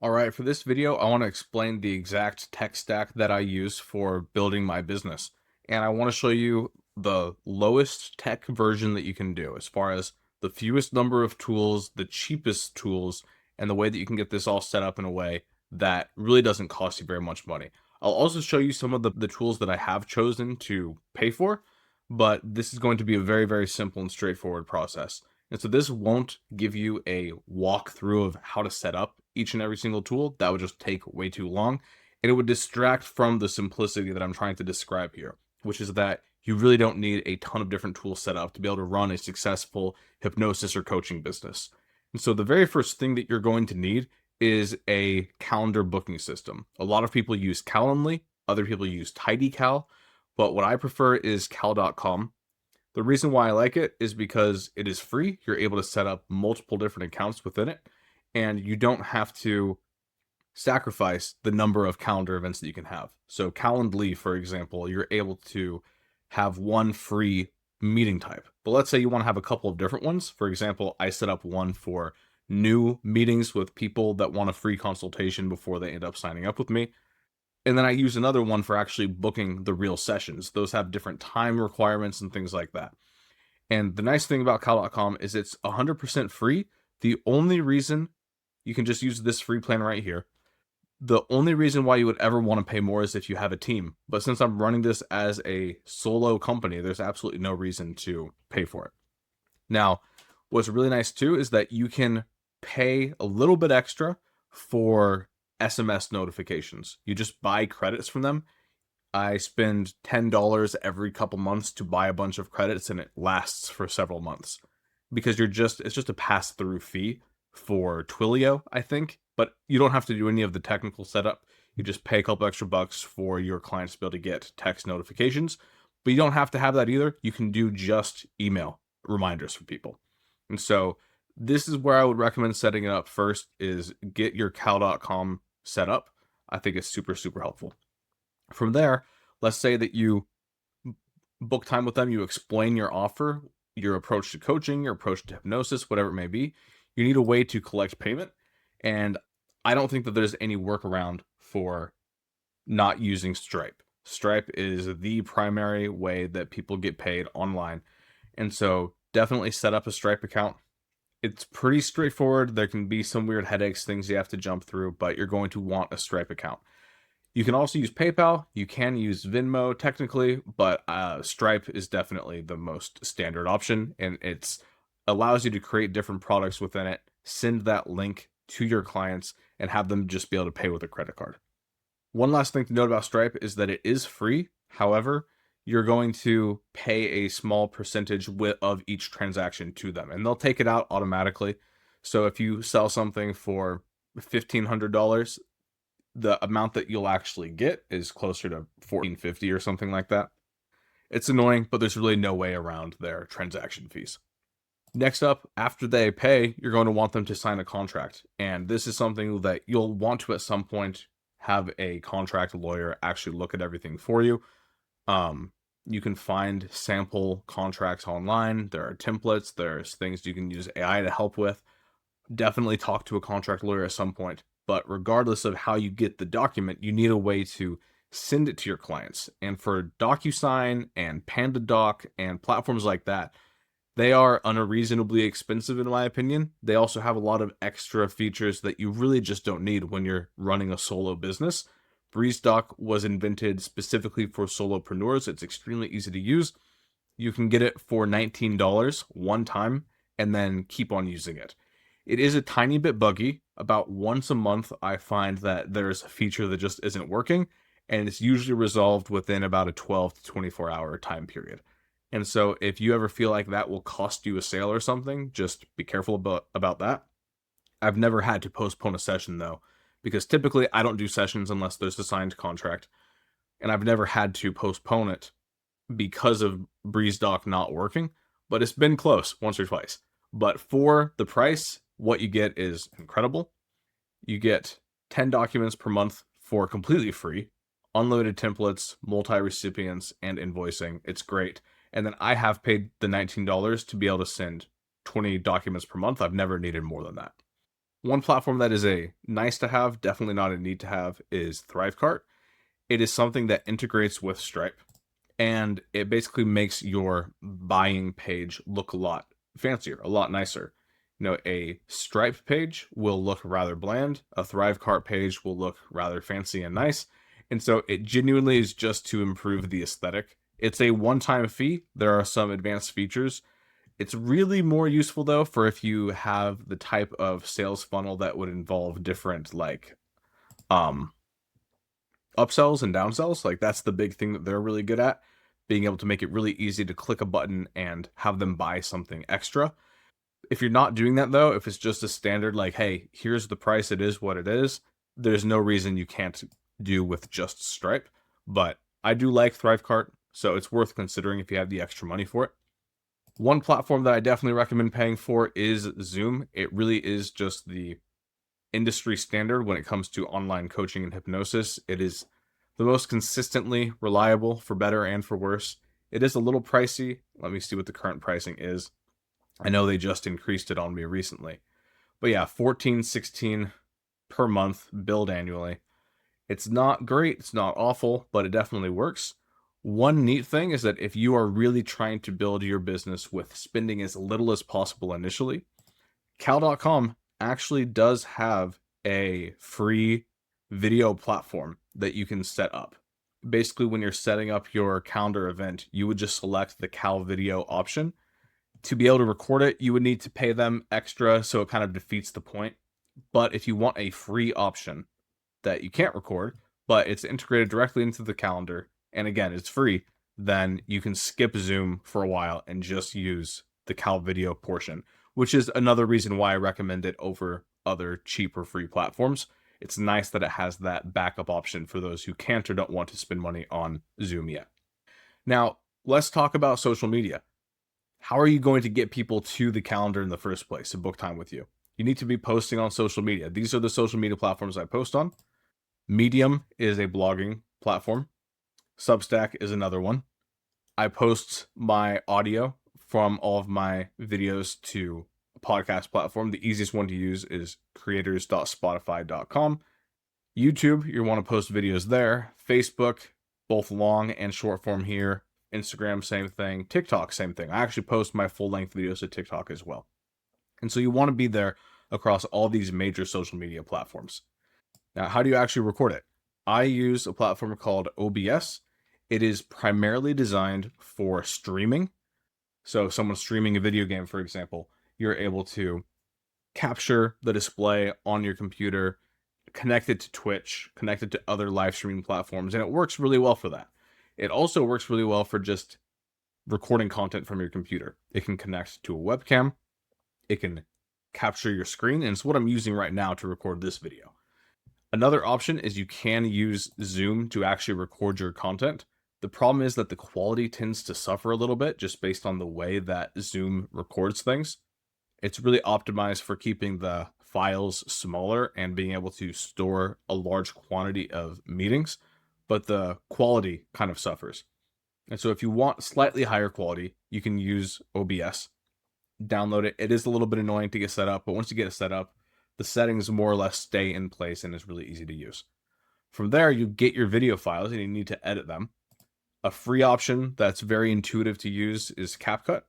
All right, for this video, I want to explain the exact tech stack that I use for building my business. And I want to show you the lowest tech version that you can do as far as the fewest number of tools, the cheapest tools, and the way that you can get this all set up in a way that really doesn't cost you very much money. I'll also show you some of the tools that I have chosen to pay for, but this is going to be a very, very simple and straightforward process. And so this won't give you a walkthrough of how to set up each and every single tool. That would just take way too long. And it would distract from the simplicity that I'm trying to describe here, which is that you really don't need a ton of different tools set up to be able to run a successful hypnosis or coaching business. And so the very first thing that you're going to need is a calendar booking system. A lot of people use Calendly, other people use TidyCal, but what I prefer is cal.com. The reason why I like it is because it is free. You're able to set up multiple different accounts within it, and you don't have to sacrifice the number of calendar events that you can have. So Calendly, for example, you're able to have one free meeting type. But let's say you want to have a couple of different ones. For example, I set up one for new meetings with people that want a free consultation before they end up signing up with me. And then I use another one for actually booking the real sessions. Those have different time requirements and things like that. And the nice thing about cal.com is it's 100% free. The only reason you can just use this free plan right here. The only reason why you would ever want to pay more is if you have a team. But since I'm running this as a solo company, there's absolutely no reason to pay for it. Now, what's really nice too is that you can pay a little bit extra for SMS notifications. You just buy credits from them. I spend $10 every couple months to buy a bunch of credits, and it lasts for several months because it's just a pass-through fee for Twilio, I think, but you don't have to do any of the technical setup. You just pay a couple extra bucks for your clients to be able to get text notifications, but you don't have to have that either. You can do just email reminders for people. And so this is where I would recommend setting it up first is get your cal.com set up. I think it's super, super helpful. From there, let's say that you book time with them, you explain your offer, your approach to coaching, your approach to hypnosis, whatever it may be. You need a way to collect payment. And I don't think that there's any workaround for not using Stripe. Stripe is the primary way that people get paid online. And so definitely set up a Stripe account. It's pretty straightforward. There can be some weird headaches, things you have to jump through, but you're going to want a Stripe account. You can also use PayPal. You can use Venmo technically, but Stripe is definitely the most standard option, and it allows you to create different products within it, send that link to your clients, and have them just be able to pay with a credit card. One last thing to note about Stripe is that it is free. However, you're going to pay a small percentage of each transaction to them, and they'll take it out automatically. So if you sell something for $1,500, the amount that you'll actually get is closer to $1,450 or something like that. It's annoying, but there's really no way around their transaction fees. Next up, after they pay, you're going to want them to sign a contract. And this is something that you'll want to at some point have a contract lawyer actually look at everything for you. You can find sample contracts online. There are templates. There's things you can use AI to help with. Definitely talk to a contract lawyer at some point. But regardless of how you get the document, you need a way to send it to your clients. And for DocuSign and PandaDoc and platforms like that, they are unreasonably expensive in my opinion. They also have a lot of extra features that you really just don't need when you're running a solo business. BreezeDoc was invented specifically for solopreneurs. It's extremely easy to use. You can get it for $19 one time and then keep on using it. It is a tiny bit buggy. About once a month, I find that there's a feature that just isn't working, and it's usually resolved within about a 12 to 24 hour time period. And so if you ever feel like that will cost you a sale or something, just be careful about that. I've never had to postpone a session though, because typically I don't do sessions unless there's a signed contract, and I've never had to postpone it because of BreezeDoc not working, but it's been close once or twice. But for the price, what you get is incredible. You get 10 documents per month for completely free, unlimited templates, multi-recipients, and invoicing. It's great. And then I have paid the $19 to be able to send 20 documents per month. I've never needed more than that. One platform that is a nice to have, definitely not a need to have, is Thrivecart. It is something that integrates with Stripe, and it basically makes your buying page look a lot fancier, a lot nicer. A Stripe page will look rather bland. A Thrivecart page will look rather fancy and nice. And so it genuinely is just to improve the aesthetic. It's a one-time fee. There are some advanced features. It's really more useful though for if you have the type of sales funnel that would involve different um upsells and downsells. Like that's the big thing that they're really good at, being able to make it really easy to click a button and have them buy something extra. If you're not doing that though, if it's just a standard like, hey, here's the price, it is what it is, there's no reason you can't do with just Stripe. But I do like Thrivecart, so it's worth considering if you have the extra money for it. One platform that I definitely recommend paying for is Zoom. It really is just the industry standard when it comes to online coaching and hypnosis. It is the most consistently reliable, for better and for worse. It is a little pricey. Let me see what the current pricing is. I know they just increased it on me recently. But yeah, 14, 16 per month, billed annually. It's not great, it's not awful, but it definitely works. One neat thing is that if you are really trying to build your business with spending as little as possible initially, Cal.com actually does have a free video platform that you can set up. Basically, when you're setting up your calendar event, you would just select the Cal video option. To be able to record it, you would need to pay them extra, so it kind of defeats the point. But if you want a free option that you can't record, but it's integrated directly into the calendar, and again, it's free, then you can skip Zoom for a while and just use the Cal video portion, which is another reason why I recommend it over other cheaper free platforms. It's nice that it has that backup option for those who can't or don't want to spend money on Zoom yet. Now, let's talk about social media. How are you going to get people to the calendar in the first place to book time with you? You need to be posting on social media. These are the social media platforms I post on. Medium is a blogging platform. Substack is another one. I post my audio from all of my videos to a podcast platform. The easiest one to use is creators.spotify.com. YouTube, you want to post videos there. Facebook, both long and short form here. Instagram, same thing. TikTok, same thing. I actually post my full-length videos to TikTok as well. And so you want to be there across all these major social media platforms. Now, how do you actually record it? I use a platform called OBS. It is primarily designed for streaming. So if someone's streaming a video game, for example, you're able to capture the display on your computer, connect it to Twitch, connect it to other live streaming platforms, and it works really well for that. It also works really well for just recording content from your computer. It can connect to a webcam. It can capture your screen, and it's what I'm using right now to record this video. Another option is you can use Zoom to actually record your content. The problem is that the quality tends to suffer a little bit just based on the way that Zoom records things. It's really optimized for keeping the files smaller and being able to store a large quantity of meetings, but the quality kind of suffers. And so if you want slightly higher quality, you can use OBS. Download it. It is a little bit annoying to get set up, but once you get it set up, the settings more or less stay in place and is really easy to use. From there, you get your video files and you need to edit them. A free option that's very intuitive to use is CapCut.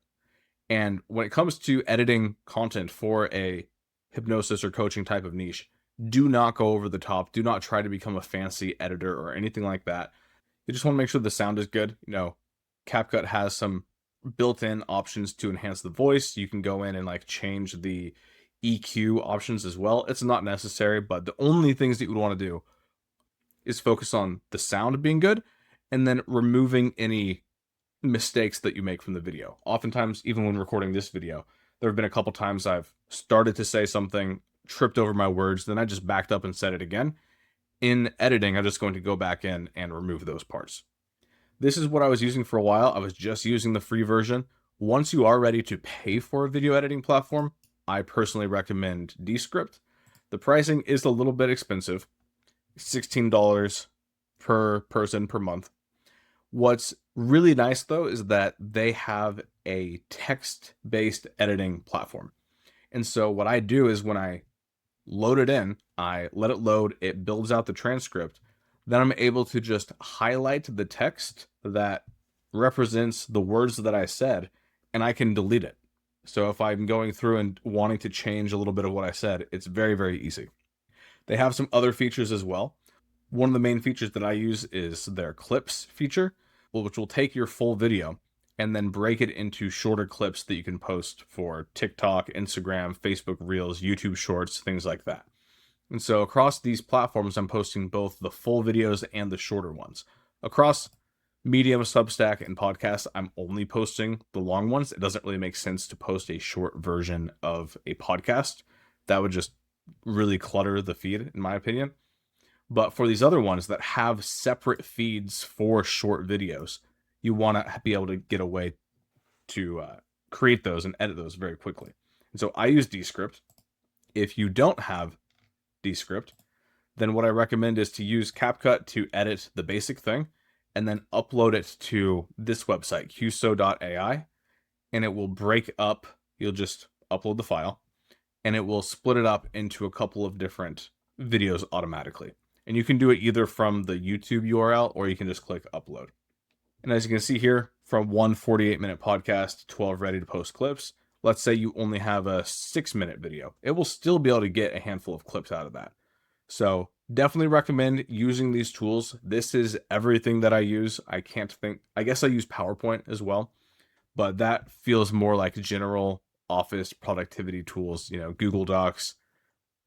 And when it comes to editing content for a hypnosis or coaching type of niche, do not go over the top. Do not try to become a fancy editor or anything like that. You just want to make sure the sound is good. CapCut has some built-in options to enhance the voice. You can go in and change the EQ options as well. It's not necessary, but the only things that you would want to do is focus on the sound being good and then removing any mistakes that you make from the video. Oftentimes, even when recording this video, there have been a couple times I've started to say something, tripped over my words, then I just backed up and said it again. In editing, I'm just going to go back in and remove those parts. This is what I was using for a while. I was just using the free version. Once you are ready to pay for a video editing platform, I personally recommend Descript. The pricing is a little bit expensive, $16 per person per month. What's really nice though is that they have a text-based editing platform. And so what I do is when I load it in, I let it load, it builds out the transcript. Then I'm able to just highlight the text that represents the words that I said, and I can delete it. So if I'm going through and wanting to change a little bit of what I said, it's very, very easy. They have some other features as well. One of the main features that I use is their clips feature, which will take your full video and then break it into shorter clips that you can post for TikTok, Instagram, Facebook Reels, YouTube Shorts, things like that. And so across these platforms, I'm posting both the full videos and the shorter ones. Across Medium, Substack, and Podcast, I'm only posting the long ones. It doesn't really make sense to post a short version of a podcast. That would just really clutter the feed, in my opinion. But for these other ones that have separate feeds for short videos, you want to be able to get a way to create those and edit those very quickly. And so I use Descript. If you don't have Descript, then what I recommend is to use CapCut to edit the basic thing and then upload it to this website, qso.ai, and it will break up. You'll just upload the file and it will split it up into a couple of different videos automatically. And you can do it either from the YouTube URL or you can just click upload. And as you can see here, from one 48-minute podcast to 12 ready to post clips, let's say you only have a 6-minute video. It will still be able to get a handful of clips out of that. So definitely recommend using these tools. This is everything that I use. I guess I use PowerPoint as well, but that feels more like general office productivity tools, Google Docs,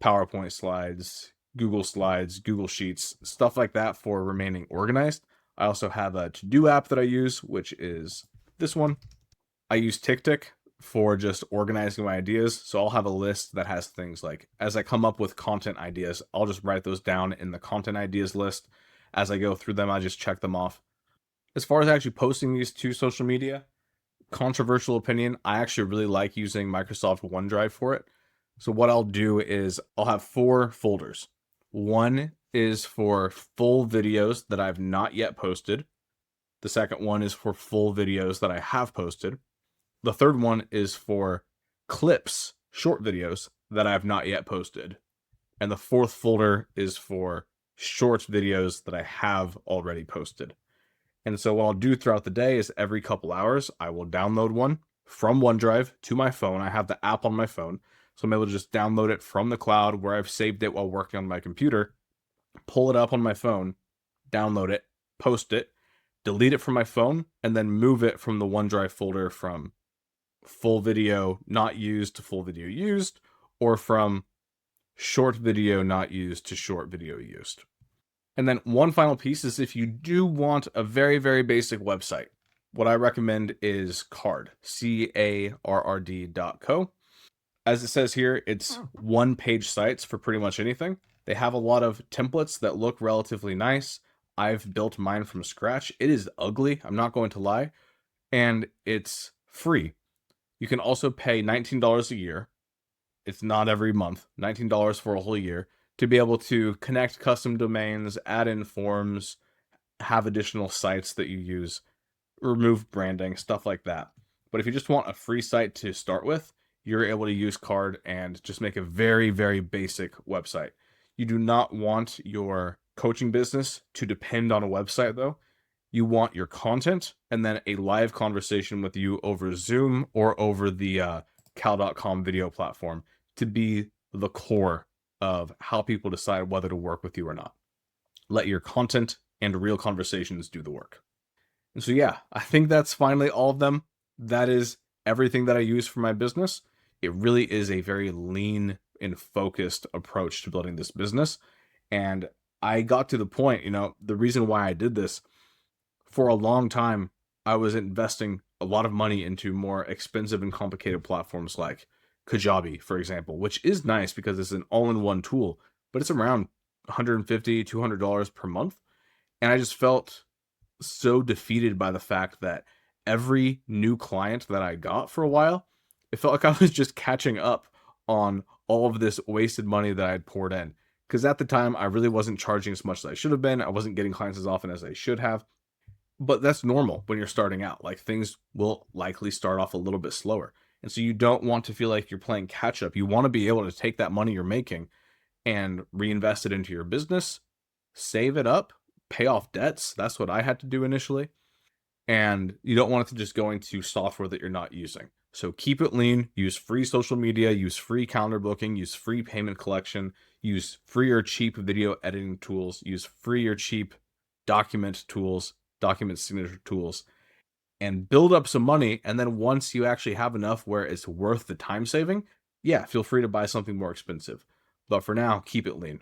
PowerPoint slides, Google Sheets, stuff like that for remaining organized. I also have a to-do app that I use, which is this one. I use TickTick for just organizing my ideas. So I'll have a list that has things like, as I come up with content ideas, I'll just write those down in the content ideas list. As I go through them, I just check them off. As far as actually posting these to social media, controversial opinion, I actually really like using Microsoft OneDrive for it. So what I'll do is I'll have 4 folders. One is for full videos that I've not yet posted. The second one is for full videos that I have posted. The third one is for clips, short videos that I have not yet posted. And the fourth folder is for short videos that I have already posted. And so what I'll do throughout the day is every couple hours, I will download one from OneDrive to my phone. I have the app on my phone, so I'm able to just download it from the cloud where I've saved it while working on my computer, pull it up on my phone, download it, post it, delete it from my phone, and then move it from the OneDrive folder from full video not used to full video used, or from short video not used to short video used. And then one final piece is if you do want a very, very basic website, what I recommend is Carrd, CARRD.co. As it says here, it's one-page sites for pretty much anything. They have a lot of templates that look relatively nice. I've built mine from scratch. It is ugly, I'm not going to lie, and it's free. You can also pay $19 a year. It's not every month, $19 for a whole year, to be able to connect custom domains, add in forms, have additional sites that you use, remove branding, stuff like that. But if you just want a free site to start with, you're able to use Carrd and just make a very, very basic website. You do not want your coaching business to depend on a website, though. You want your content and then a live conversation with you over Zoom or over the cal.com video platform to be the core of how people decide whether to work with you or not. Let your content and real conversations do the work. And so, yeah, I think that's finally all of them. That is everything that I use for my business. It really is a very lean and focused approach to building this business. And I got to the point, the reason why I did this, for a long time, I was investing a lot of money into more expensive and complicated platforms like Kajabi, for example, which is nice because it's an all-in-one tool, but it's around $150, $200 per month. And I just felt so defeated by the fact that every new client that I got for a while, it felt like I was just catching up on all of this wasted money that I'd poured in. Because at the time, I really wasn't charging as much as I should have been. I wasn't getting clients as often as I should have. But that's normal when you're starting out. Like, things will likely start off a little bit slower. And so you don't want to feel like you're playing catch up. You want to be able to take that money you're making and reinvest it into your business, save it up, pay off debts. That's what I had to do initially. And you don't want it to just go into software that you're not using. So keep it lean, use free social media, use free calendar booking, use free payment collection, use free or cheap video editing tools, use free or cheap document tools, document signature tools, and build up some money. And then once you actually have enough where it's worth the time saving, yeah, feel free to buy something more expensive. But for now, keep it lean.